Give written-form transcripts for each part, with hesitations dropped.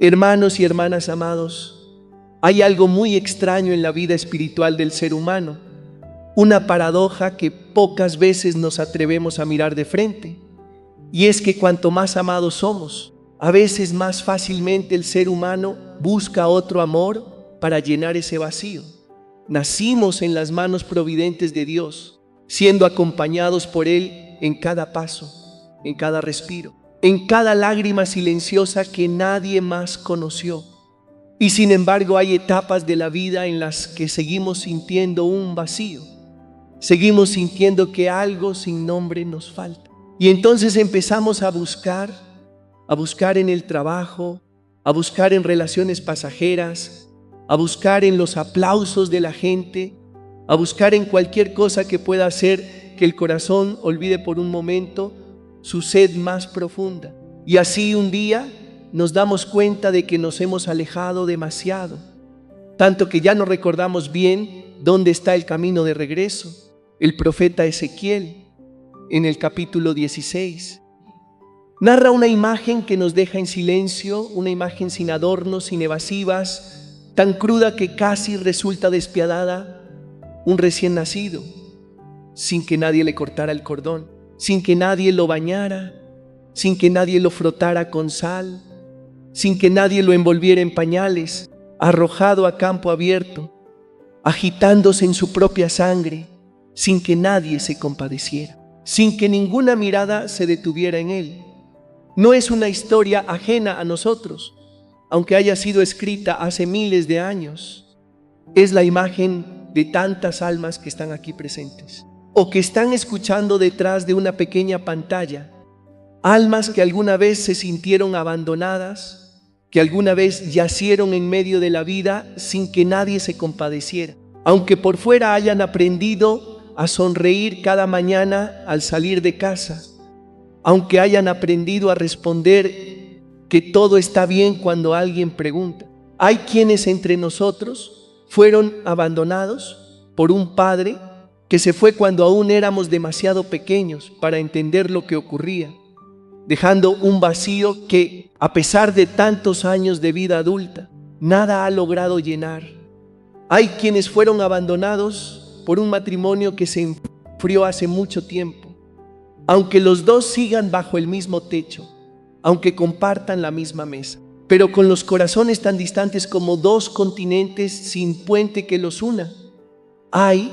Hermanos y hermanas amados, hay algo muy extraño en la vida espiritual del ser humano, una paradoja que pocas veces nos atrevemos a mirar de frente, y es que cuanto más amados somos, a veces más fácilmente el ser humano busca otro amor para llenar ese vacío. Nacimos en las manos providentes de Dios, siendo acompañados por Él en cada paso, en cada respiro, en cada lágrima silenciosa que nadie más conoció. Y sin embargo hay etapas de la vida en las que seguimos sintiendo un vacío. Seguimos sintiendo que algo sin nombre nos falta. Y entonces empezamos a buscar en el trabajo, a buscar en relaciones pasajeras, a buscar en los aplausos de la gente, a buscar en cualquier cosa que pueda hacer que el corazón olvide por un momento su sed más profunda. Y así un día nos damos cuenta de que nos hemos alejado demasiado, tanto que ya no recordamos bien dónde está el camino de regreso. El profeta Ezequiel, en el capítulo 16, narra una imagen que nos deja en silencio, una imagen sin adornos, sin evasivas, tan cruda que casi resulta despiadada. Un recién nacido, sin que nadie le cortara el cordón, sin que nadie lo bañara, sin que nadie lo frotara con sal, sin que nadie lo envolviera en pañales, arrojado a campo abierto, agitándose en su propia sangre, sin que nadie se compadeciera, sin que ninguna mirada se detuviera en él. No es una historia ajena a nosotros, aunque haya sido escrita hace miles de años. Es la imagen de tantas almas que están aquí presentes, o que están escuchando detrás de una pequeña pantalla. Almas que alguna vez se sintieron abandonadas, que alguna vez yacieron en medio de la vida sin que nadie se compadeciera, aunque por fuera hayan aprendido a sonreír cada mañana al salir de casa, aunque hayan aprendido a responder que todo está bien cuando alguien pregunta. Hay quienes entre nosotros fueron abandonados por un padre que se fue cuando aún éramos demasiado pequeños para entender lo que ocurría, dejando un vacío que, a pesar de tantos años de vida adulta, nada ha logrado llenar. Hay quienes fueron abandonados por un matrimonio que se enfrió hace mucho tiempo, aunque los dos sigan bajo el mismo techo, aunque compartan la misma mesa, pero con los corazones tan distantes como dos continentes sin puente que los una. Hay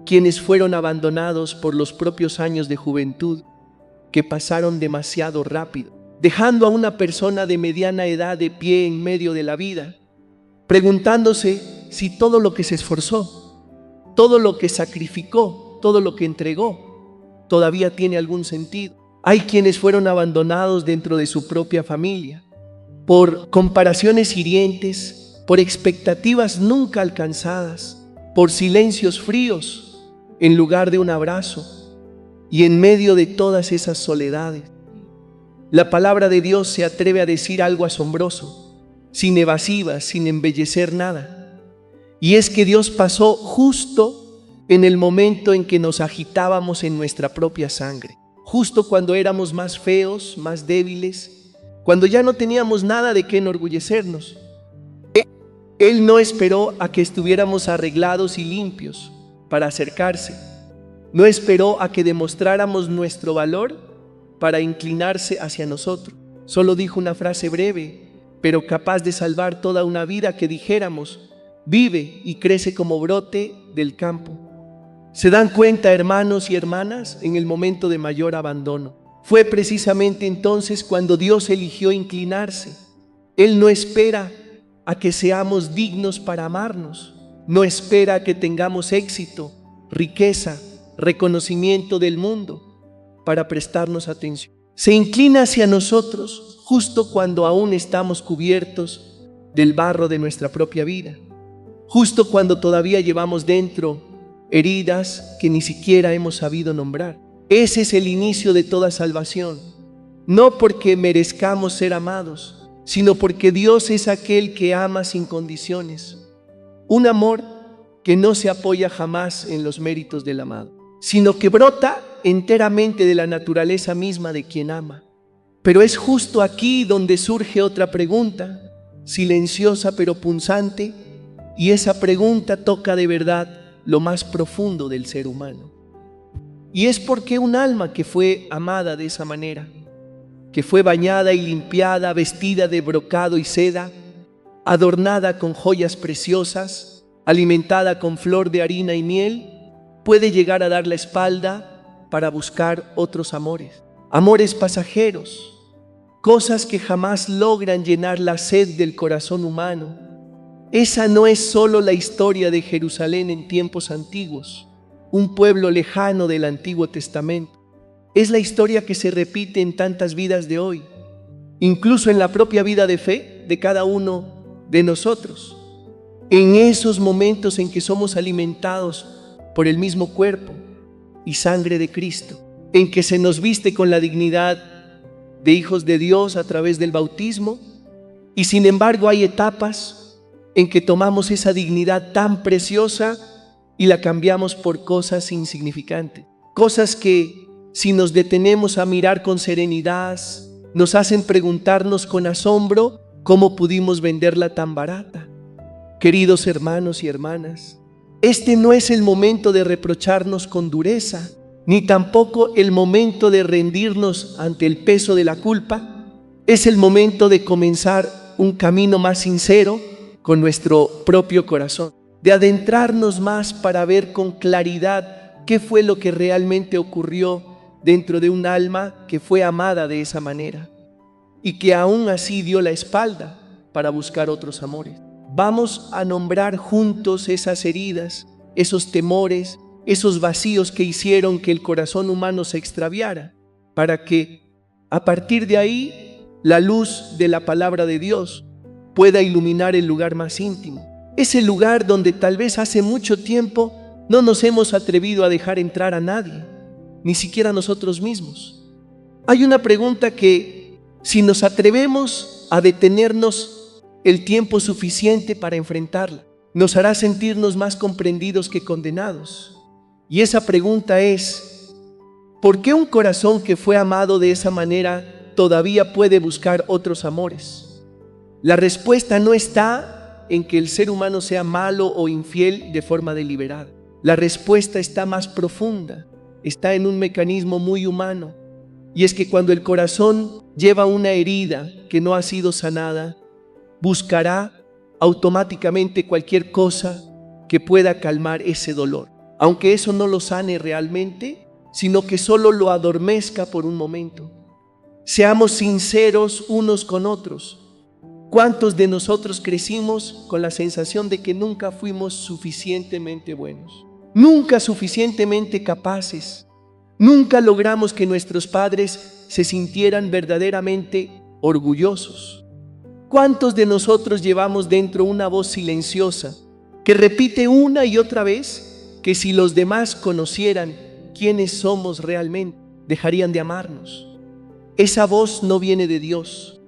quienes fueron abandonados por los propios años de juventud que pasaron demasiado rápido, dejando a una persona de mediana edad de pie en medio de la vida, preguntándose si todo lo que se esforzó, todo lo que sacrificó, todo lo que entregó, todavía tiene algún sentido. Hay quienes fueron abandonados dentro de su propia familia, por comparaciones hirientes, por expectativas nunca alcanzadas, por silencios fríos en lugar de un abrazo. Y en medio de todas esas soledades, la palabra de Dios se atreve a decir algo asombroso, sin evasivas, sin embellecer nada. Y es que Dios pasó justo en el momento en que nos agitábamos en nuestra propia sangre, justo cuando éramos más feos, más débiles, cuando ya no teníamos nada de qué enorgullecernos. Él no esperó a que estuviéramos arreglados y limpios para acercarse. No esperó a que demostráramos nuestro valor para inclinarse hacia nosotros. Solo dijo una frase breve, pero capaz de salvar toda una vida, que dijéramos: vive y crece como brote del campo. ¿Se dan cuenta, hermanos y hermanas, en el momento de mayor abandono? Fue precisamente entonces cuando Dios eligió inclinarse. Él no espera a que seamos dignos para amarnos. No espera a que tengamos éxito, riqueza, reconocimiento del mundo para prestarnos atención. Se inclina hacia nosotros justo cuando aún estamos cubiertos del barro de nuestra propia vida, justo cuando todavía llevamos dentro heridas que ni siquiera hemos sabido nombrar. Ese es el inicio de toda salvación, no porque merezcamos ser amados, sino porque Dios es aquel que ama sin condiciones, un amor que no se apoya jamás en los méritos del amado, sino que brota enteramente de la naturaleza misma de quien ama. Pero es justo aquí donde surge otra pregunta, silenciosa pero punzante, y esa pregunta toca de verdad lo más profundo del ser humano. Y es porque un alma que fue amada de esa manera, que fue bañada y limpiada, vestida de brocado y seda, adornada con joyas preciosas, alimentada con flor de harina y miel, puede llegar a dar la espalda para buscar otros amores, amores pasajeros, cosas que jamás logran llenar la sed del corazón humano. Esa no es solo la historia de Jerusalén en tiempos antiguos, un pueblo lejano del Antiguo Testamento. Es la historia que se repite en tantas vidas de hoy, incluso en la propia vida de fe de cada uno de nosotros. En esos momentos en que somos alimentados por el mismo cuerpo y sangre de Cristo, en que se nos viste con la dignidad de hijos de Dios a través del bautismo, y sin embargo hay etapas en que tomamos esa dignidad tan preciosa y la cambiamos por cosas insignificantes, cosas que, si nos detenemos a mirar con serenidad, nos hacen preguntarnos con asombro cómo pudimos venderla tan barata. Queridos hermanos y hermanas, este no es el momento de reprocharnos con dureza, ni tampoco el momento de rendirnos ante el peso de la culpa. Es el momento de comenzar un camino más sincero con nuestro propio corazón, de adentrarnos más para ver con claridad qué fue lo que realmente ocurrió dentro de un alma que fue amada de esa manera y que aún así dio la espalda para buscar otros amores. Vamos a nombrar juntos esas heridas, esos temores, esos vacíos que hicieron que el corazón humano se extraviara, para que a partir de ahí la luz de la palabra de Dios pueda iluminar el lugar más íntimo, ese lugar donde tal vez hace mucho tiempo no nos hemos atrevido a dejar entrar a nadie, ni siquiera nosotros mismos. Hay una pregunta que, si nos atrevemos a detenernos el tiempo suficiente para enfrentarla, nos hará sentirnos más comprendidos que condenados. Y esa pregunta es: ¿por qué un corazón que fue amado de esa manera todavía puede buscar otros amores? La respuesta no está en que el ser humano sea malo o infiel de forma deliberada. La respuesta está más profunda, está en un mecanismo muy humano, y es que cuando el corazón lleva una herida que no ha sido sanada, buscará automáticamente cualquier cosa que pueda calmar ese dolor, aunque eso no lo sane realmente, sino que solo lo adormezca por un momento. Seamos sinceros unos con otros. ¿Cuántos de nosotros crecimos con la sensación de que nunca fuimos suficientemente buenos, nunca suficientemente capaces? Nunca logramos que nuestros padres se sintieran verdaderamente orgullosos. ¿Cuántos de nosotros llevamos dentro una voz silenciosa que repite una y otra vez que si los demás conocieran quiénes somos realmente, dejarían de amarnos? Esa voz no viene de Dios.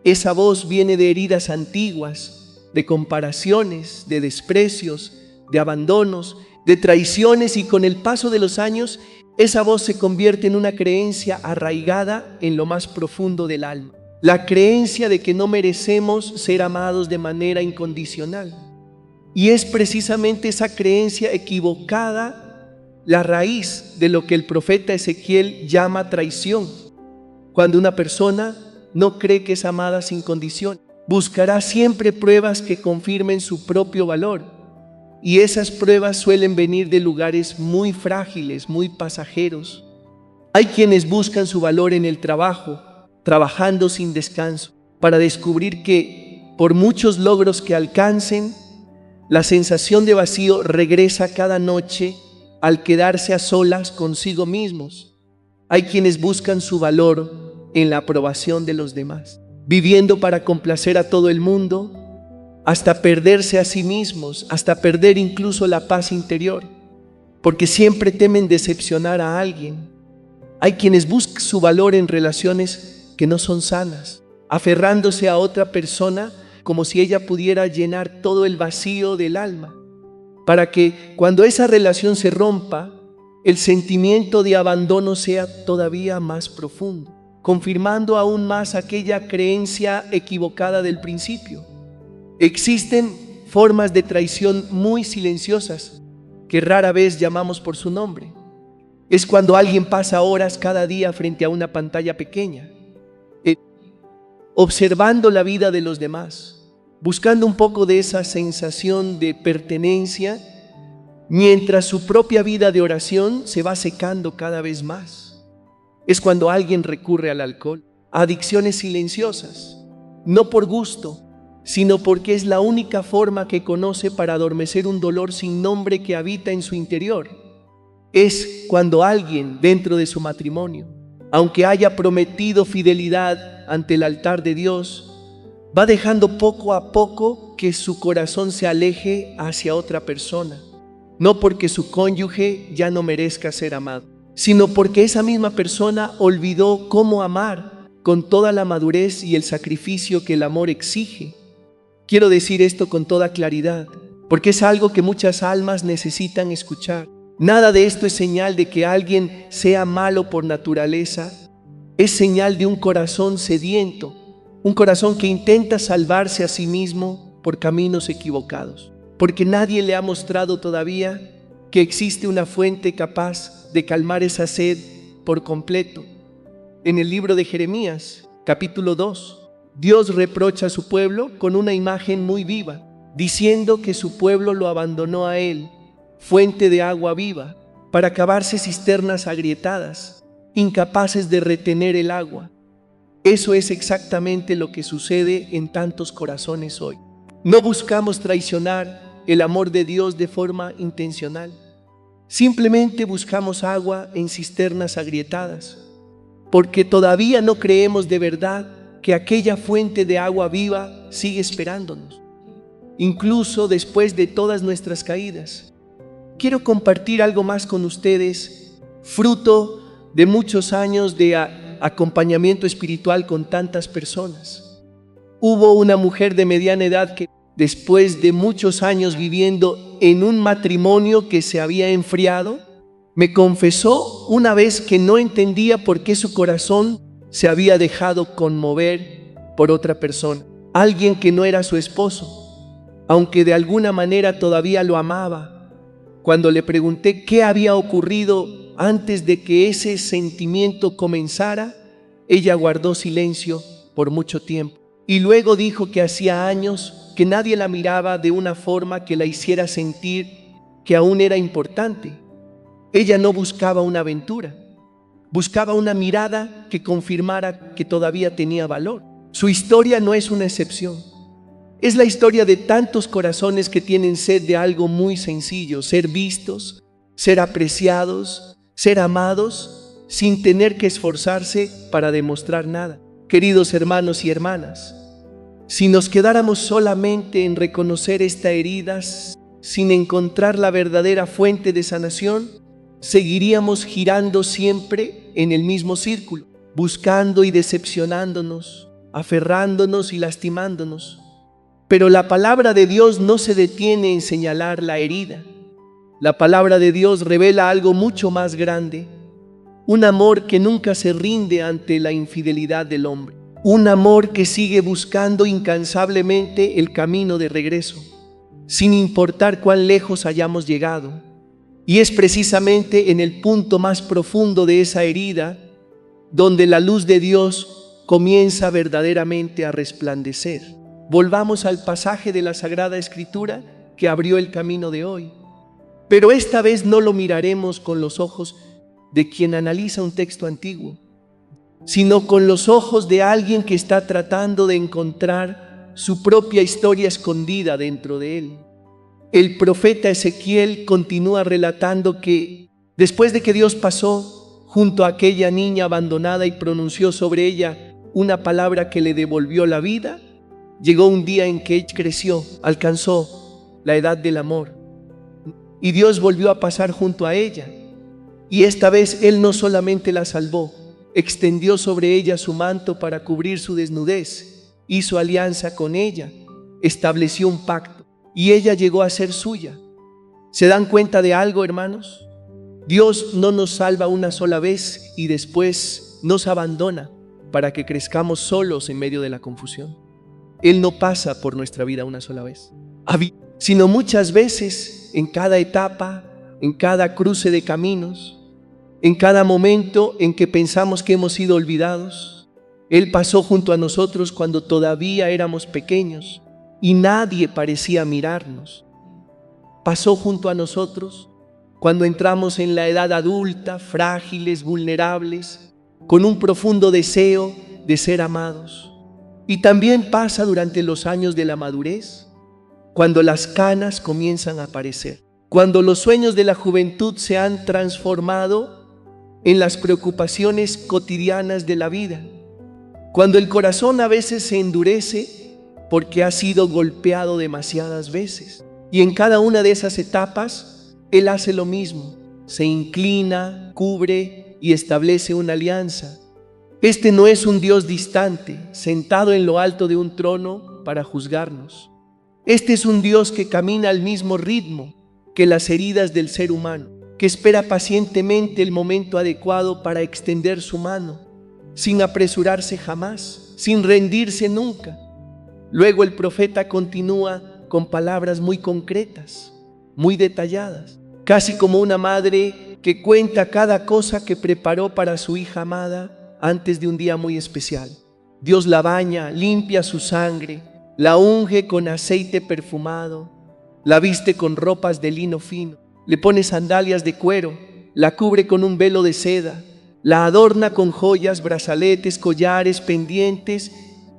Esa voz viene de heridas antiguas, de comparaciones, de desprecios, de abandonos, de traiciones, y con el paso de los años, esa voz se convierte en una creencia arraigada en lo más profundo del alma. La creencia de que no merecemos ser amados de manera incondicional. Y es precisamente esa creencia equivocada la raíz de lo que el profeta Ezequiel llama traición. Cuando una persona no cree que es amada sin condición, buscará siempre pruebas que confirmen su propio valor. Y esas pruebas suelen venir de lugares muy frágiles, muy pasajeros. Hay quienes buscan su valor en el trabajo, trabajando sin descanso, para descubrir que, por muchos logros que alcancen, la sensación de vacío regresa cada noche al quedarse a solas consigo mismos. Hay quienes buscan su valor en la aprobación de los demás, viviendo para complacer a todo el mundo, hasta perderse a sí mismos, hasta perder incluso la paz interior, porque siempre temen decepcionar a alguien. Hay quienes buscan su valor en relaciones que no son sanas, aferrándose a otra persona como si ella pudiera llenar todo el vacío del alma, para que cuando esa relación se rompa, el sentimiento de abandono sea todavía más profundo. confirmando aún más aquella creencia equivocada del principio. Existen formas de traición muy silenciosas que rara vez llamamos por su nombre. Es cuando alguien pasa horas cada día frente a una pantalla pequeña, observando la vida de los demás, buscando un poco de esa sensación de pertenencia, mientras su propia vida de oración se va secando cada vez más. Es cuando alguien recurre al alcohol, a adicciones silenciosas, no por gusto, sino porque es la única forma que conoce para adormecer un dolor sin nombre que habita en su interior. Es cuando alguien dentro de su matrimonio, aunque haya prometido fidelidad ante el altar de Dios, va dejando poco a poco que su corazón se aleje hacia otra persona, no porque su cónyuge ya no merezca ser amado, sino porque esa misma persona olvidó cómo amar con toda la madurez y el sacrificio que el amor exige. Quiero decir esto con toda claridad, porque es algo que muchas almas necesitan escuchar. Nada de esto es señal de que alguien sea malo por naturaleza, es señal de un corazón sediento, un corazón que intenta salvarse a sí mismo por caminos equivocados, porque nadie le ha mostrado todavía que existe una fuente capaz de calmar esa sed por completo. En el libro de Jeremías, capítulo 2, Dios reprocha a su pueblo con una imagen muy viva, diciendo que su pueblo lo abandonó a Él, fuente de agua viva, para cavarse cisternas agrietadas, incapaces de retener el agua. Eso es exactamente lo que sucede en tantos corazones hoy. No buscamos traicionar el amor de Dios de forma intencional. Simplemente buscamos agua en cisternas agrietadas, porque todavía no creemos de verdad que aquella fuente de agua viva sigue esperándonos, incluso después de todas nuestras caídas. Quiero compartir algo más con ustedes, fruto de muchos años de acompañamiento espiritual con tantas personas. Hubo una mujer de mediana edad que, después de muchos años viviendo en un matrimonio que se había enfriado, me confesó una vez que no entendía por qué su corazón se había dejado conmover por otra persona, alguien que no era su esposo, aunque de alguna manera todavía lo amaba. Cuando le pregunté qué había ocurrido antes de que ese sentimiento comenzara, ella guardó silencio por mucho tiempo y luego dijo que hacía años que nadie la miraba de una forma que la hiciera sentir que aún era importante. Ella no buscaba una aventura, buscaba una mirada que confirmara que todavía tenía valor. Su historia no es una excepción. Es la historia de tantos corazones que tienen sed de algo muy sencillo: ser vistos, ser apreciados, ser amados, sin tener que esforzarse para demostrar nada. Queridos hermanos y hermanas, si nos quedáramos solamente en reconocer esta herida sin encontrar la verdadera fuente de sanación, seguiríamos girando siempre en el mismo círculo, buscando y decepcionándonos, aferrándonos y lastimándonos. Pero la palabra de Dios no se detiene en señalar la herida. La palabra de Dios revela algo mucho más grande, un amor que nunca se rinde ante la infidelidad del hombre, un amor que sigue buscando incansablemente el camino de regreso, sin importar cuán lejos hayamos llegado. Y es precisamente en el punto más profundo de esa herida donde la luz de Dios comienza verdaderamente a resplandecer. Volvamos al pasaje de la Sagrada Escritura que abrió el camino de hoy. Pero esta vez no lo miraremos con los ojos de quien analiza un texto antiguo, sino con los ojos de alguien que está tratando de encontrar su propia historia escondida dentro de él. El profeta Ezequiel continúa relatando que después de que Dios pasó junto a aquella niña abandonada y pronunció sobre ella una palabra que le devolvió la vida, llegó un día en que ella creció, alcanzó la edad del amor, y Dios volvió a pasar junto a ella. Y esta vez Él no solamente la salvó, extendió sobre ella su manto para cubrir su desnudez, hizo alianza con ella, estableció un pacto, y ella llegó a ser suya. ¿Se dan cuenta de algo, hermanos? Dios no nos salva una sola vez y después nos abandona. para que crezcamos solos en medio de la confusión. Él no pasa por nuestra vida una sola vez, sino muchas veces en cada etapa, en cada cruce de caminos, en cada momento en que pensamos que hemos sido olvidados. Él pasó junto a nosotros cuando todavía éramos pequeños y nadie parecía mirarnos. Pasó junto a nosotros cuando entramos en la edad adulta, frágiles, vulnerables, con un profundo deseo de ser amados. Y también pasa durante los años de la madurez, cuando las canas comienzan a aparecer, cuando los sueños de la juventud se han transformado en las preocupaciones cotidianas de la vida, cuando el corazón a veces se endurece porque ha sido golpeado demasiadas veces. Y en cada una de esas etapas, Él hace lo mismo, se inclina, cubre y establece una alianza. Este no es un Dios distante, sentado en lo alto de un trono para juzgarnos. Este es un Dios que camina al mismo ritmo que las heridas del ser humano, que espera pacientemente el momento adecuado para extender su mano, sin apresurarse jamás, sin rendirse nunca. Luego el profeta continúa con palabras muy concretas, muy detalladas, casi como una madre que cuenta cada cosa que preparó para su hija amada antes de un día muy especial. Dios la baña, limpia su sangre, la unge con aceite perfumado, la viste con ropas de lino fino, le pone sandalias de cuero, la cubre con un velo de seda, la adorna con joyas, brazaletes, collares, pendientes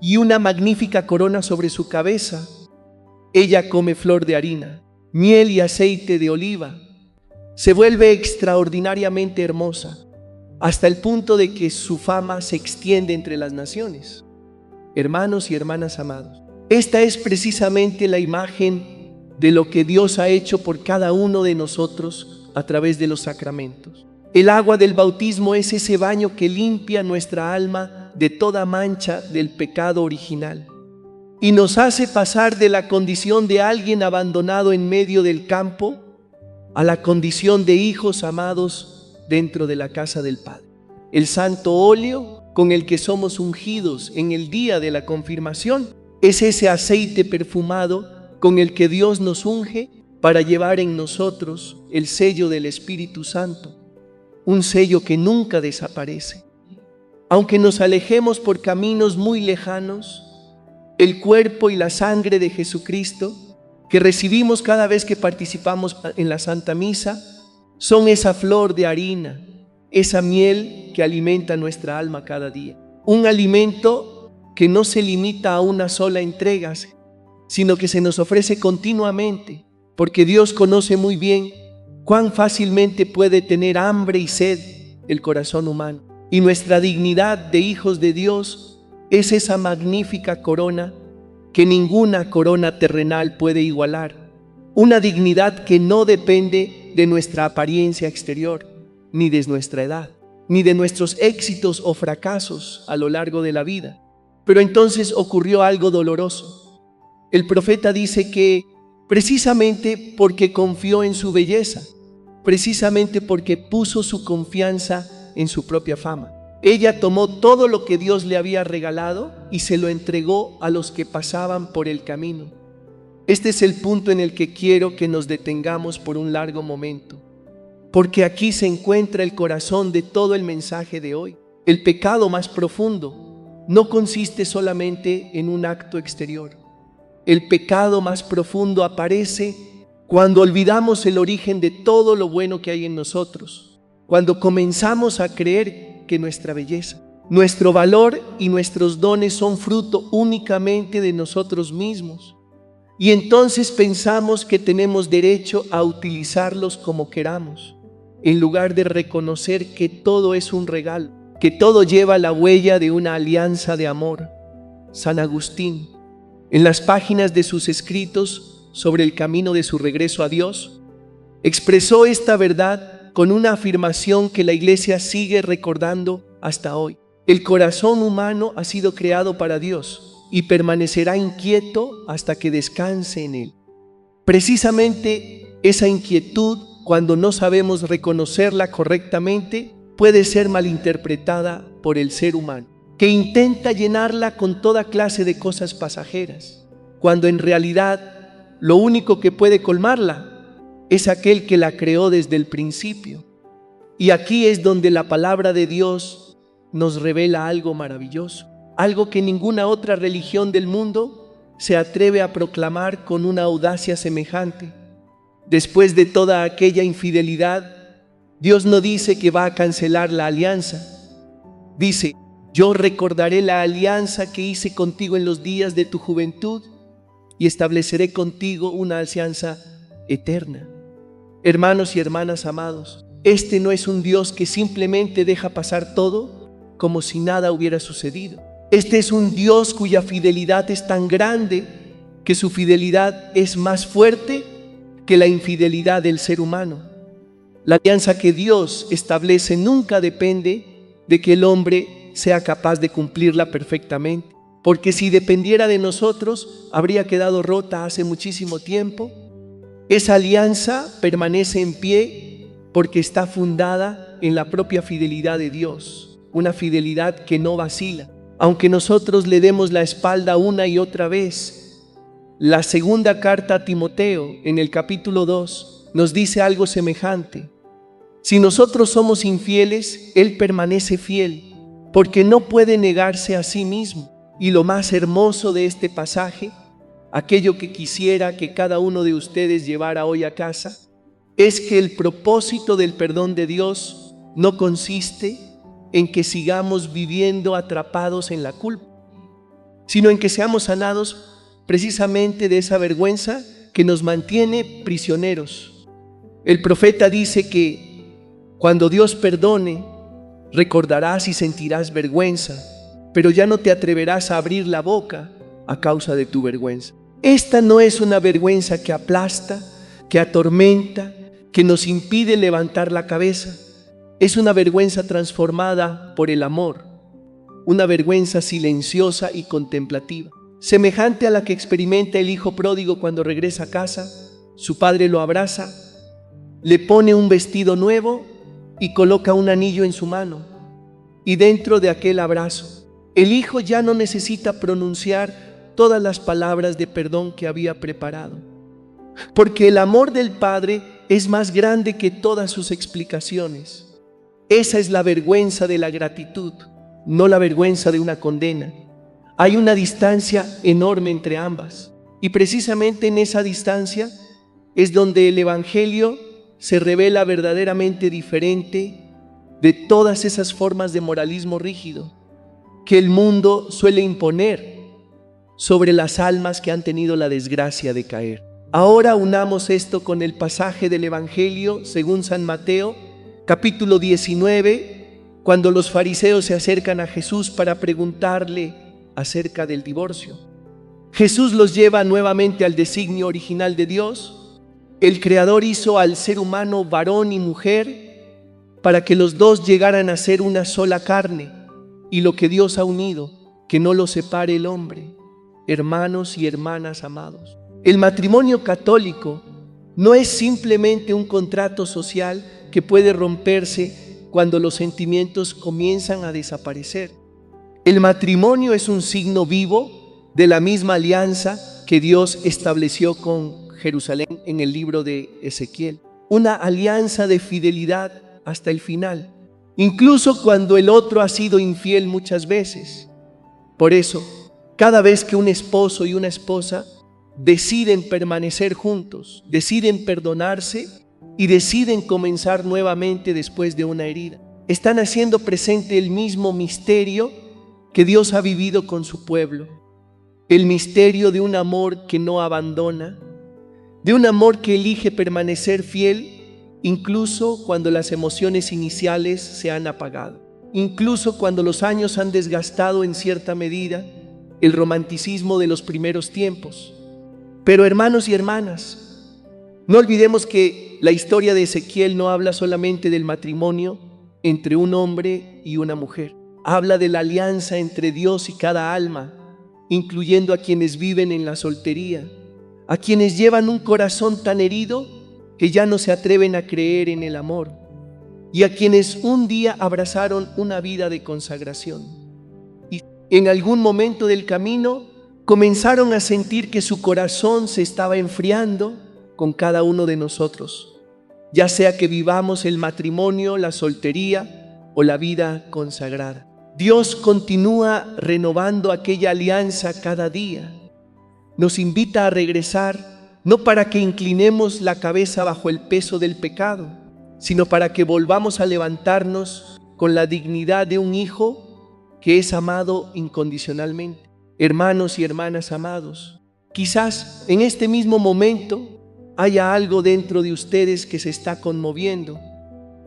y una magnífica corona sobre su cabeza. Ella come flor de harina, miel y aceite de oliva. Se vuelve extraordinariamente hermosa, hasta el punto de que su fama se extiende entre las naciones. Hermanos y hermanas amados, esta es precisamente la imagen de lo que Dios ha hecho por cada uno de nosotros a través de los sacramentos. El agua del bautismo es ese baño que limpia nuestra alma de toda mancha del pecado original y nos hace pasar de la condición de alguien abandonado en medio del campo a la condición de hijos amados dentro de la casa del Padre. El santo óleo con el que somos ungidos en el día de la confirmación es ese aceite perfumado con el que Dios nos unge para llevar en nosotros el sello del Espíritu Santo, un sello que nunca desaparece. Aunque nos alejemos por caminos muy lejanos, el cuerpo y la sangre de Jesucristo que recibimos cada vez que participamos en la Santa Misa son esa flor de harina, esa miel que alimenta nuestra alma cada día. Un alimento que no se limita a una sola entrega, sino que se nos ofrece continuamente, porque Dios conoce muy bien cuán fácilmente puede tener hambre y sed el corazón humano. Y nuestra dignidad de hijos de Dios es esa magnífica corona que ninguna corona terrenal puede igualar. Una dignidad que no depende de nuestra apariencia exterior, ni de nuestra edad, ni de nuestros éxitos o fracasos a lo largo de la vida. Pero entonces ocurrió algo doloroso. El profeta dice que precisamente porque confió en su belleza, precisamente porque puso su confianza en su propia fama, ella tomó todo lo que Dios le había regalado y se lo entregó a los que pasaban por el camino. Este es el punto en el que quiero que nos detengamos por un largo momento, porque aquí se encuentra el corazón de todo el mensaje de hoy. El pecado más profundo no consiste solamente en un acto exterior. El pecado más profundo aparece cuando olvidamos el origen de todo lo bueno que hay en nosotros, cuando comenzamos a creer que nuestra belleza, nuestro valor y nuestros dones son fruto únicamente de nosotros mismos. Y entonces pensamos que tenemos derecho a utilizarlos como queramos, en lugar de reconocer que todo es un regalo, que todo lleva la huella de una alianza de amor. San Agustín, en las páginas de sus escritos sobre el camino de su regreso a Dios, expresó esta verdad con una afirmación que la Iglesia sigue recordando hasta hoy. El corazón humano ha sido creado para Dios y permanecerá inquieto hasta que descanse en Él. Precisamente esa inquietud, cuando no sabemos reconocerla correctamente, puede ser malinterpretada por el ser humano. que intenta llenarla con toda clase de cosas pasajeras, cuando en realidad lo único que puede colmarla es aquel que la creó desde el principio. Y aquí es donde la palabra de Dios nos revela algo maravilloso, algo que ninguna otra religión del mundo se atreve a proclamar con una audacia semejante. Después de toda aquella infidelidad, Dios no dice que va a cancelar la alianza. Dice: yo recordaré la alianza que hice contigo en los días de tu juventud y estableceré contigo una alianza eterna. Hermanos y hermanas amados, este no es un Dios que simplemente deja pasar todo como si nada hubiera sucedido. Este es un Dios cuya fidelidad es tan grande que su fidelidad es más fuerte que la infidelidad del ser humano. La alianza que Dios establece nunca depende de que el hombre sea capaz de cumplirla perfectamente, porque si dependiera de nosotros, habría quedado rota hace muchísimo tiempo. Esa alianza permanece en pie porque está fundada en la propia fidelidad de Dios, una fidelidad que no vacila. Aunque nosotros le demos la espalda una y otra vez, la segunda carta a Timoteo, en el capítulo 2, nos dice algo semejante. Si nosotros somos infieles, Él permanece fiel, porque no puede negarse a sí mismo. Y lo más hermoso de este pasaje, aquello que quisiera que cada uno de ustedes llevara hoy a casa, es que el propósito del perdón de Dios no consiste en que sigamos viviendo atrapados en la culpa, sino en que seamos sanados precisamente de esa vergüenza que nos mantiene prisioneros. El profeta dice que cuando Dios perdone, recordarás y sentirás vergüenza, pero ya no te atreverás a abrir la boca a causa de tu vergüenza. Esta no es una vergüenza que aplasta, que atormenta, que nos impide levantar la cabeza. Es una vergüenza transformada por el amor, una vergüenza silenciosa y contemplativa, semejante a la que experimenta el hijo pródigo cuando regresa a casa. Su padre lo abraza, le pone un vestido nuevo y coloca un anillo en su mano. Y dentro de aquel abrazo, el hijo ya no necesita pronunciar todas las palabras de perdón que había preparado, porque el amor del padre es más grande que todas sus explicaciones. Esa es la vergüenza de la gratitud, no la vergüenza de una condena. Hay una distancia enorme entre ambas, y precisamente en esa distancia es donde el Evangelio se revela verdaderamente diferente de todas esas formas de moralismo rígido que el mundo suele imponer sobre las almas que han tenido la desgracia de caer. Ahora unamos esto con el pasaje del Evangelio según San Mateo, capítulo 19, cuando los fariseos se acercan a Jesús para preguntarle acerca del divorcio. Jesús los lleva nuevamente al designio original de Dios. El Creador hizo al ser humano varón y mujer para que los dos llegaran a ser una sola carne, y lo que Dios ha unido, que no lo separe el hombre. Hermanos y hermanas amados, el matrimonio católico no es simplemente un contrato social que puede romperse cuando los sentimientos comienzan a desaparecer. El matrimonio es un signo vivo de la misma alianza que Dios estableció con Jerusalén en el libro de Ezequiel. Una alianza de fidelidad hasta el final, incluso cuando el otro ha sido infiel muchas veces. Por eso, cada vez que un esposo y una esposa deciden permanecer juntos, deciden perdonarse y deciden comenzar nuevamente después de una herida, están haciendo presente el mismo misterio que Dios ha vivido con su pueblo, el misterio de un amor que no abandona, de un amor que elige permanecer fiel incluso cuando las emociones iniciales se han apagado, incluso cuando los años han desgastado en cierta medida el romanticismo de los primeros tiempos. Pero hermanos y hermanas, no olvidemos que la historia de Ezequiel no habla solamente del matrimonio entre un hombre y una mujer. Habla de la alianza entre Dios y cada alma, incluyendo a quienes viven en la soltería, a quienes llevan un corazón tan herido que ya no se atreven a creer en el amor, y a quienes un día abrazaron una vida de consagración. En algún momento del camino comenzaron a sentir que su corazón se estaba enfriando con cada uno de nosotros, ya sea que vivamos el matrimonio, la soltería o la vida consagrada. Dios continúa renovando aquella alianza cada día. Nos invita a regresar, no para que inclinemos la cabeza bajo el peso del pecado, sino para que volvamos a levantarnos con la dignidad de un hijo que es amado incondicionalmente. Hermanos y hermanas amados, quizás en este mismo momento haya algo dentro de ustedes que se está conmoviendo,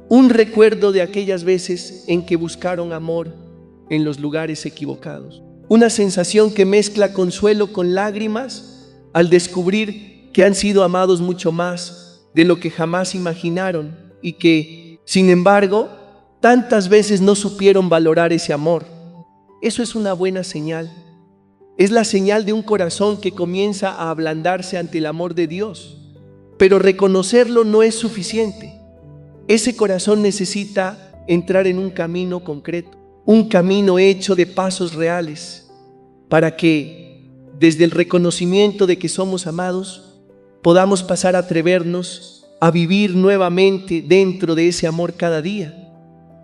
un recuerdo de aquellas veces en que buscaron amor en los lugares equivocados, una sensación que mezcla consuelo con lágrimas al descubrir que han sido amados mucho más de lo que jamás imaginaron y que, sin embargo, tantas veces no supieron valorar ese amor. Eso es una buena señal. Es la señal de un corazón que comienza a ablandarse ante el amor de Dios. Pero reconocerlo no es suficiente. Ese corazón necesita entrar en un camino concreto, un camino hecho de pasos reales, para que, desde el reconocimiento de que somos amados, podamos pasar a atrevernos a vivir nuevamente dentro de ese amor cada día,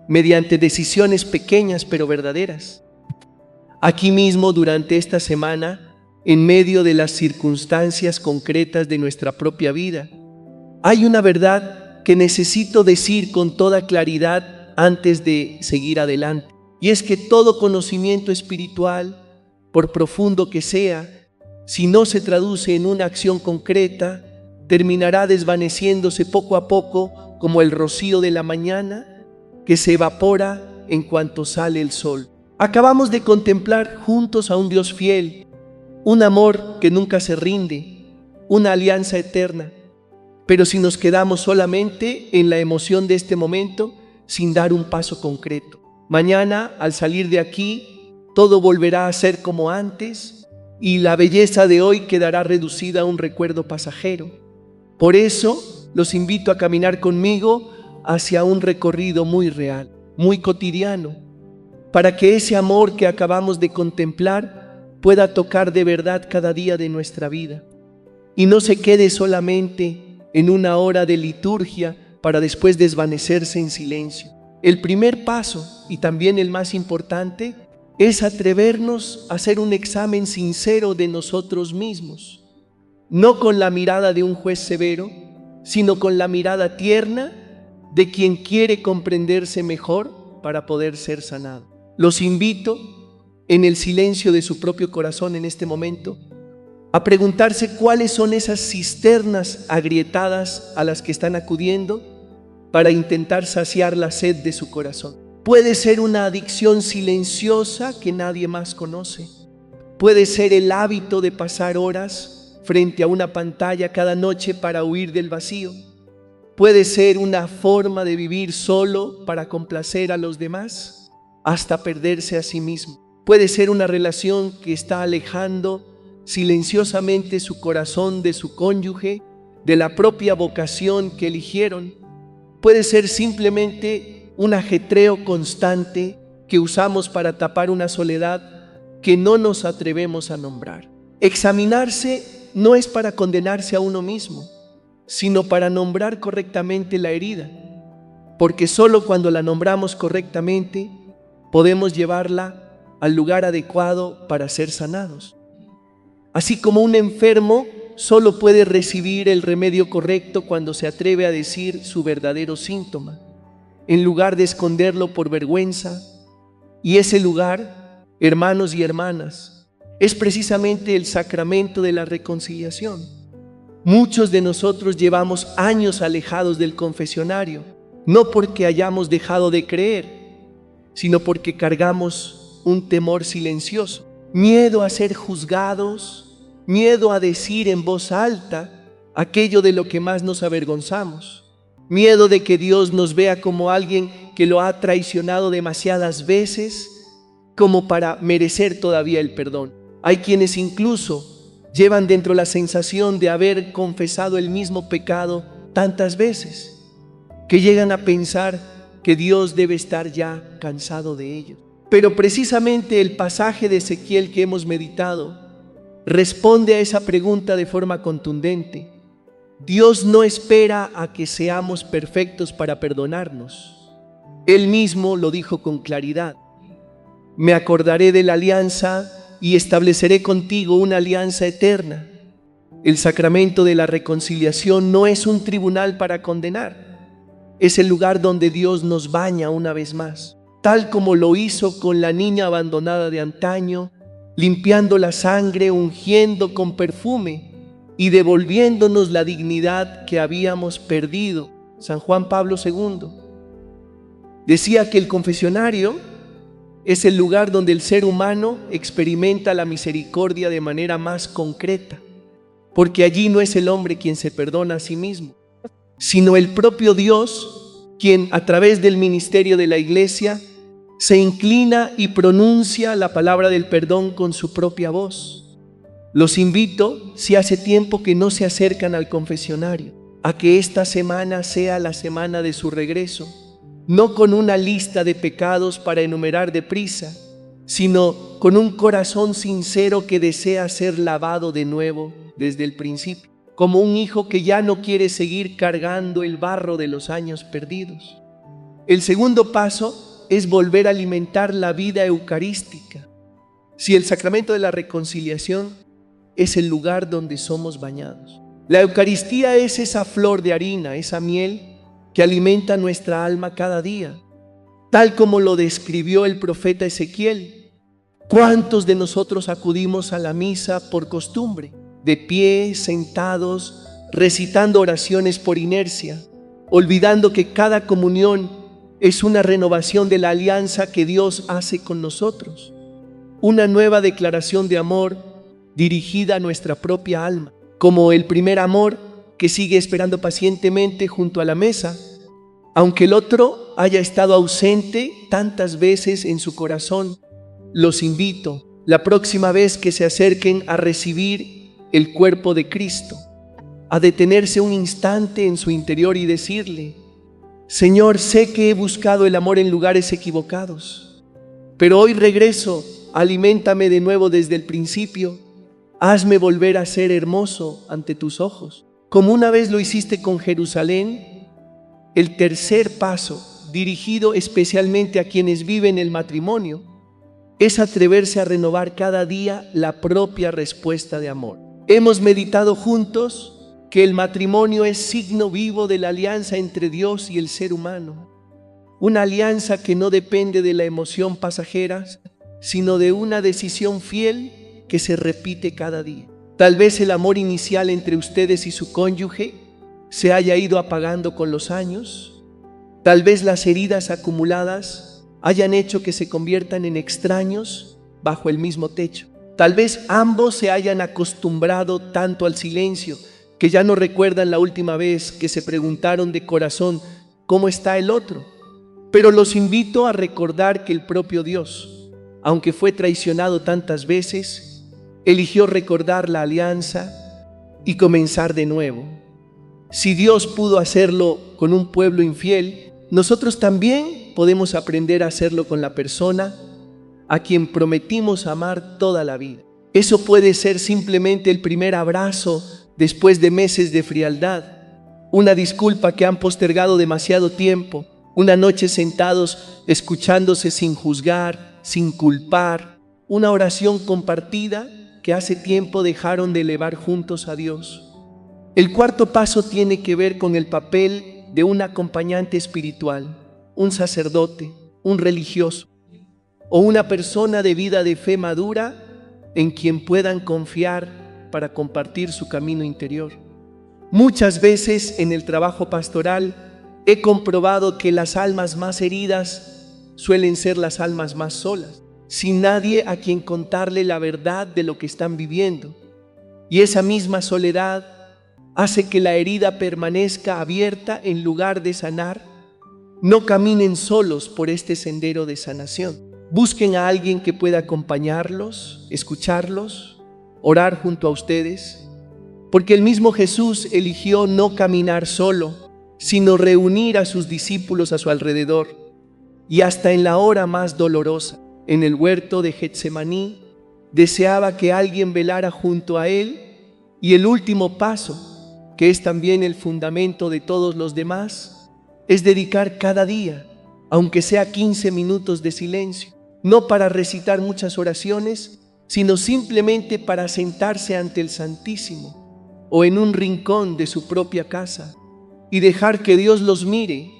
mediante decisiones pequeñas pero verdaderas. Aquí mismo, durante esta semana, en medio de las circunstancias concretas de nuestra propia vida, hay una verdad que necesito decir con toda claridad antes de seguir adelante. Y es que todo conocimiento espiritual, por profundo que sea, si no se traduce en una acción concreta, terminará desvaneciéndose poco a poco como el rocío de la mañana que se evapora en cuanto sale el sol. Acabamos de contemplar juntos a un Dios fiel, un amor que nunca se rinde, una alianza eterna. Pero si nos quedamos solamente en la emoción de este momento, sin dar un paso concreto, mañana, al salir de aquí, todo volverá a ser como antes y la belleza de hoy quedará reducida a un recuerdo pasajero. Por eso, los invito a caminar conmigo hacia un recorrido muy real, muy cotidiano, para que ese amor que acabamos de contemplar pueda tocar de verdad cada día de nuestra vida y no se quede solamente en una hora de liturgia para después desvanecerse en silencio. El primer paso, y también el más importante, es atrevernos a hacer un examen sincero de nosotros mismos, no con la mirada de un juez severo, sino con la mirada tierna de quien quiere comprenderse mejor para poder ser sanado. Los invito, en el silencio de su propio corazón en este momento, a preguntarse cuáles son esas cisternas agrietadas a las que están acudiendo para intentar saciar la sed de su corazón. Puede ser una adicción silenciosa que nadie más conoce. Puede ser el hábito de pasar horas frente a una pantalla cada noche para huir del vacío. Puede ser una forma de vivir solo para complacer a los demás, hasta perderse a sí mismo. Puede ser una relación que está alejando silenciosamente su corazón de su cónyuge, de la propia vocación que eligieron. Puede ser simplemente un ajetreo constante que usamos para tapar una soledad que no nos atrevemos a nombrar. Examinarse no es para condenarse a uno mismo, sino para nombrar correctamente la herida, porque solo cuando la nombramos correctamente podemos llevarla al lugar adecuado para ser sanados. Así como un enfermo solo puede recibir el remedio correcto cuando se atreve a decir su verdadero síntoma, en lugar de esconderlo por vergüenza. Y ese lugar, hermanos y hermanas, es precisamente el sacramento de la reconciliación. Muchos de nosotros llevamos años alejados del confesionario, no porque hayamos dejado de creer, sino porque cargamos un temor silencioso, miedo a ser juzgados, miedo a decir en voz alta aquello de lo que más nos avergonzamos, miedo de que Dios nos vea como alguien que lo ha traicionado demasiadas veces como para merecer todavía el perdón. Hay quienes incluso llevan dentro la sensación de haber confesado el mismo pecado tantas veces que llegan a pensar que Dios debe estar ya cansado de ellos. Pero precisamente el pasaje de Ezequiel que hemos meditado responde a esa pregunta de forma contundente. Dios no espera a que seamos perfectos para perdonarnos. Él mismo lo dijo con claridad. Me acordaré de la alianza y estableceré contigo una alianza eterna. El sacramento de la reconciliación no es un tribunal para condenar. Es el lugar donde Dios nos baña una vez más, tal como lo hizo con la niña abandonada de antaño, limpiando la sangre, ungiendo con perfume y devolviéndonos la dignidad que habíamos perdido. San Juan Pablo II decía que el confesionario es el lugar donde el ser humano experimenta la misericordia de manera más concreta, porque allí no es el hombre quien se perdona a sí mismo, sino el propio Dios, quien a través del ministerio de la Iglesia se inclina y pronuncia la palabra del perdón con su propia voz. Los invito, si hace tiempo que no se acercan al confesionario, a que esta semana sea la semana de su regreso, no con una lista de pecados para enumerar deprisa, sino con un corazón sincero que desea ser lavado de nuevo desde el principio, como un hijo que ya no quiere seguir cargando el barro de los años perdidos. El segundo paso es volver a alimentar la vida eucarística. Si el sacramento de la reconciliación es el lugar donde somos bañados, la Eucaristía es esa flor de harina, esa miel que alimenta nuestra alma cada día, tal como lo describió el profeta Ezequiel. ¿Cuántos de nosotros acudimos a la misa por costumbre, de pie, sentados, recitando oraciones por inercia, olvidando que cada comunión es una renovación de la alianza que Dios hace con nosotros, una nueva declaración de amor dirigida a nuestra propia alma, como el primer amor que sigue esperando pacientemente junto a la mesa, aunque el otro haya estado ausente tantas veces en su corazón. Los invito, la próxima vez que se acerquen a recibir el cuerpo de Cristo, a detenerse un instante en su interior y decirle: Señor, sé que he buscado el amor en lugares equivocados, pero hoy regreso, aliméntame de nuevo desde el principio, hazme volver a ser hermoso ante tus ojos. Como una vez lo hiciste con Jerusalén, el tercer paso, dirigido especialmente a quienes viven el matrimonio, es atreverse a renovar cada día la propia respuesta de amor. Hemos meditado juntos que el matrimonio es signo vivo de la alianza entre Dios y el ser humano, una alianza que no depende de la emoción pasajera, sino de una decisión fiel que se repite cada día. Tal vez el amor inicial entre ustedes y su cónyuge se haya ido apagando con los años. Tal vez las heridas acumuladas hayan hecho que se conviertan en extraños bajo el mismo techo. Tal vez ambos se hayan acostumbrado tanto al silencio que ya no recuerdan la última vez que se preguntaron de corazón cómo está el otro. Pero los invito a recordar que el propio Dios, aunque fue traicionado tantas veces, eligió recordar la alianza y comenzar de nuevo. Si Dios pudo hacerlo con un pueblo infiel, nosotros también podemos aprender a hacerlo con la persona a quien prometimos amar toda la vida. Eso puede ser simplemente el primer abrazo después de meses de frialdad, una disculpa que han postergado demasiado tiempo, una noche sentados escuchándose sin juzgar, sin culpar, una oración compartida que hace tiempo dejaron de elevar juntos a Dios. El cuarto paso tiene que ver con el papel de un acompañante espiritual, un sacerdote, un religioso o una persona de vida de fe madura en quien puedan confiar para compartir su camino interior. Muchas veces en el trabajo pastoral he comprobado que las almas más heridas suelen ser las almas más solas, sin nadie a quien contarle la verdad de lo que están viviendo. Y esa misma soledad hace que la herida permanezca abierta en lugar de sanar. No caminen solos por este sendero de sanación. Busquen a alguien que pueda acompañarlos, escucharlos, orar junto a ustedes, porque el mismo Jesús eligió no caminar solo, sino reunir a sus discípulos a su alrededor, y hasta en la hora más dolorosa, en el huerto de Getsemaní, deseaba que alguien velara junto a él, y el último paso, que es también el fundamento de todos los demás, es dedicar cada día, aunque sea 15 minutos de silencio, no para recitar muchas oraciones, sino simplemente para sentarse ante el Santísimo o en un rincón de su propia casa y dejar que Dios los mire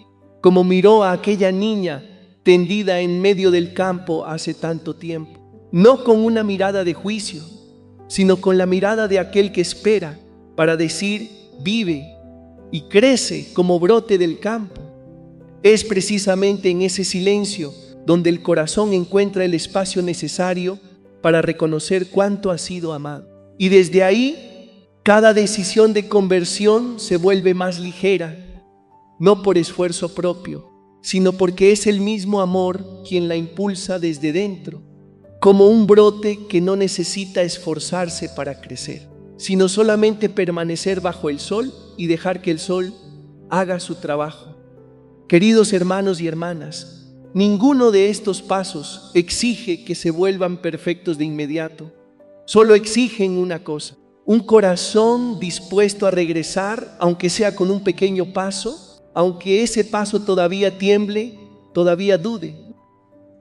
como miró a aquella niña tendida en medio del campo hace tanto tiempo, no con una mirada de juicio, sino con la mirada de aquel que espera para decir: vive y crece como brote del campo. Es precisamente en ese silencio donde el corazón encuentra el espacio necesario para reconocer cuánto ha sido amado. Y desde ahí, cada decisión de conversión se vuelve más ligera, no por esfuerzo propio, sino porque es el mismo amor quien la impulsa desde dentro, como un brote que no necesita esforzarse para crecer, sino solamente permanecer bajo el sol y dejar que el sol haga su trabajo. Queridos hermanos y hermanas, ninguno de estos pasos exige que se vuelvan perfectos de inmediato. Solo exigen una cosa: un corazón dispuesto a regresar, aunque sea con un pequeño paso, aunque ese paso todavía tiemble, todavía dude.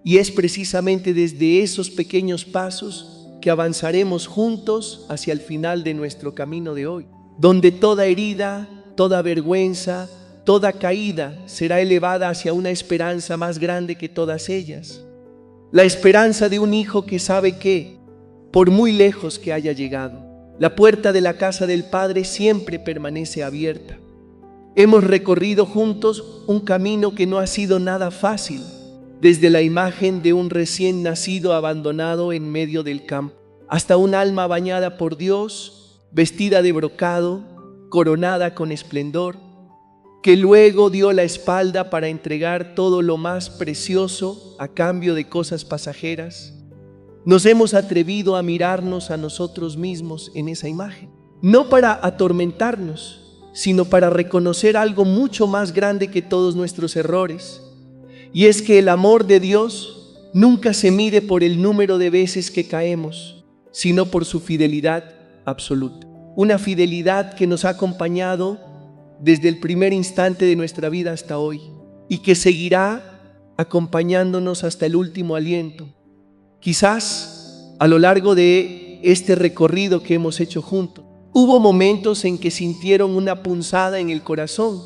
Y es precisamente desde esos pequeños pasos que avanzaremos juntos hacia el final de nuestro camino de hoy, donde toda herida, toda vergüenza, toda caída será elevada hacia una esperanza más grande que todas ellas. La esperanza de un hijo que sabe que, por muy lejos que haya llegado, la puerta de la casa del Padre siempre permanece abierta. Hemos recorrido juntos un camino que no ha sido nada fácil, desde la imagen de un recién nacido abandonado en medio del campo, hasta un alma bañada por Dios, vestida de brocado, coronada con esplendor, que luego dio la espalda para entregar todo lo más precioso a cambio de cosas pasajeras. Nos hemos atrevido a mirarnos a nosotros mismos en esa imagen, no para atormentarnos, sino para reconocer algo mucho más grande que todos nuestros errores, y es que el amor de Dios nunca se mide por el número de veces que caemos, sino por su fidelidad absoluta, una fidelidad que nos ha acompañado desde el primer instante de nuestra vida hasta hoy, y que seguirá acompañándonos hasta el último aliento. Quizás a lo largo de este recorrido que hemos hecho juntos, hubo momentos en que sintieron una punzada en el corazón,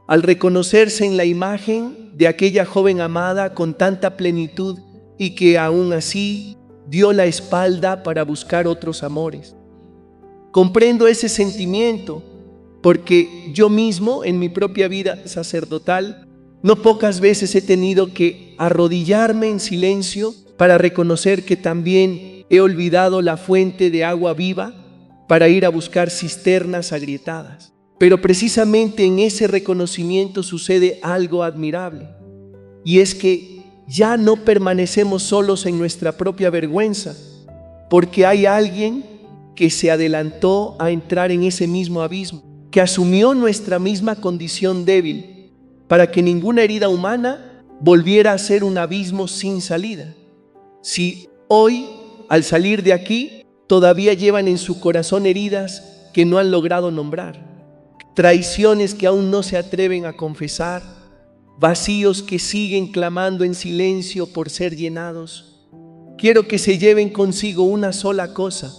al reconocerse en la imagen de aquella joven amada con tanta plenitud y que aún así dio la espalda para buscar otros amores. Comprendo ese sentimiento, porque yo mismo en mi propia vida sacerdotal no pocas veces he tenido que arrodillarme en silencio para reconocer que también he olvidado la fuente de agua viva para ir a buscar cisternas agrietadas. Pero precisamente en ese reconocimiento sucede algo admirable, y es que ya no permanecemos solos en nuestra propia vergüenza, porque hay alguien que se adelantó a entrar en ese mismo abismo, que asumió nuestra misma condición débil, para que ninguna herida humana volviera a ser un abismo sin salida. Si hoy, al salir de aquí, todavía llevan en su corazón heridas que no han logrado nombrar, traiciones que aún no se atreven a confesar, vacíos que siguen clamando en silencio por ser llenados, quiero que se lleven consigo una sola cosa: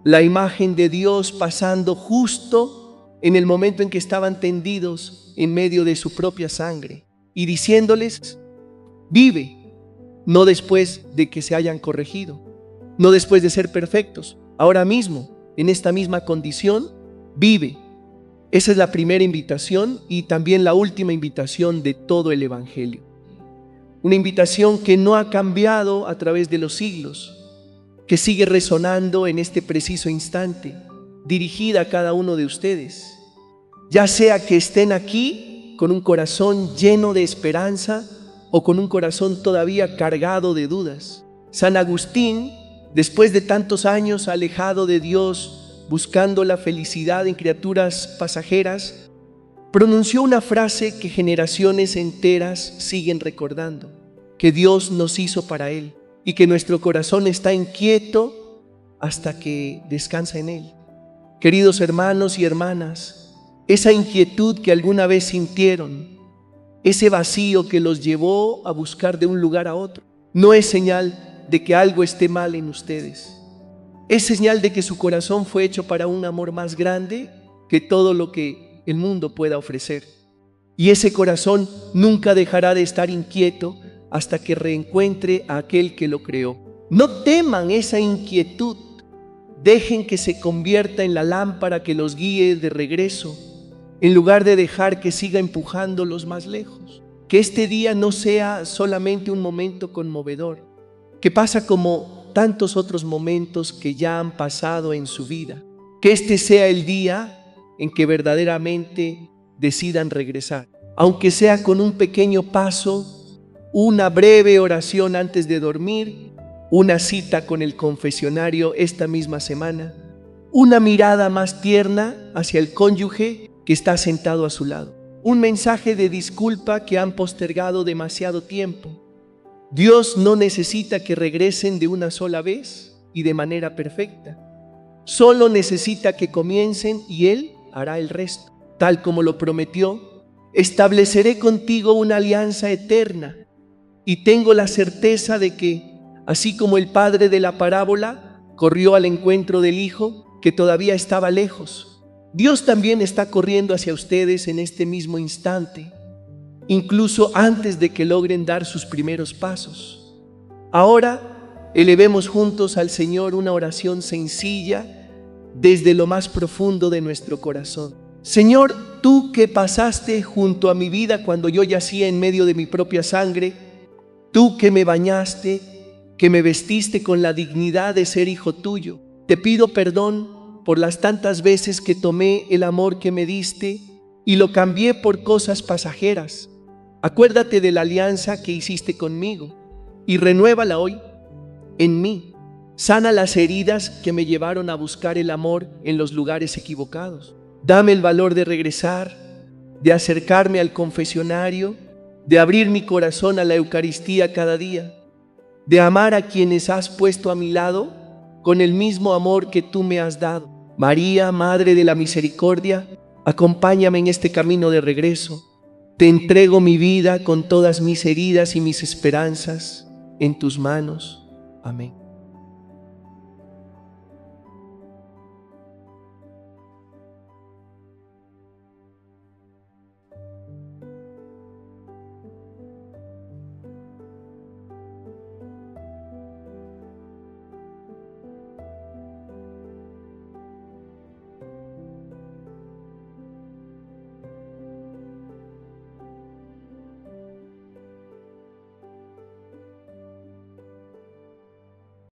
la imagen de Dios pasando justo en el momento en que estaban tendidos en medio de su propia sangre, y diciéndoles: vive, no después de que se hayan corregido, no después de ser perfectos, ahora mismo, en esta misma condición, vive. Esa es la primera invitación y también la última invitación de todo el Evangelio. Una invitación que no ha cambiado a través de los siglos, que sigue resonando en este preciso instante, dirigida a cada uno de ustedes, ya sea que estén aquí con un corazón lleno de esperanza o con un corazón todavía cargado de dudas. San Agustín, después de tantos años alejado de Dios, buscando la felicidad en criaturas pasajeras, pronunció una frase que generaciones enteras siguen recordando. que Dios nos hizo para Él y que nuestro corazón está inquieto hasta que descansa en Él. Queridos hermanos y hermanas, esa inquietud que alguna vez sintieron, ese vacío que los llevó a buscar de un lugar a otro, no es señal de que algo esté mal en ustedes. Es señal de que su corazón fue hecho para un amor más grande que todo lo que el mundo pueda ofrecer. Y ese corazón nunca dejará de estar inquieto hasta que reencuentre a aquel que lo creó. No teman esa inquietud. Dejen que se convierta en la lámpara que los guíe de regreso, en lugar de dejar que siga empujándolos más lejos. Que este día no sea solamente un momento conmovedor, que pasa como tantos otros momentos que ya han pasado en su vida. Que este sea el día en que verdaderamente decidan regresar, aunque sea con un pequeño paso, una breve oración antes de dormir, una cita con el confesionario esta misma semana, una mirada más tierna hacia el cónyuge que está sentado a su lado, un mensaje de disculpa que han postergado demasiado tiempo. Dios no necesita que regresen de una sola vez y de manera perfecta. Solo necesita que comiencen y Él hará el resto. Tal como lo prometió, estableceré contigo una alianza eterna y tengo la certeza de que, así como el padre de la parábola corrió al encuentro del hijo que todavía estaba lejos, Dios también está corriendo hacia ustedes en este mismo instante, incluso antes de que logren dar sus primeros pasos. Ahora, elevemos juntos al Señor una oración sencilla desde lo más profundo de nuestro corazón. Señor, tú que pasaste junto a mi vida cuando yo yacía en medio de mi propia sangre, tú que me bañaste, que me vestiste con la dignidad de ser hijo tuyo, te pido perdón por las tantas veces que tomé el amor que me diste y lo cambié por cosas pasajeras. Acuérdate de la alianza que hiciste conmigo y renuévala hoy en mí. Sana las heridas que me llevaron a buscar el amor en los lugares equivocados. Dame el valor de regresar, de acercarme al confesionario, de abrir mi corazón a la Eucaristía cada día, de amar a quienes has puesto a mi lado con el mismo amor que tú me has dado. María, Madre de la Misericordia, acompáñame en este camino de regreso. Te entrego mi vida con todas mis heridas y mis esperanzas en tus manos. Amén.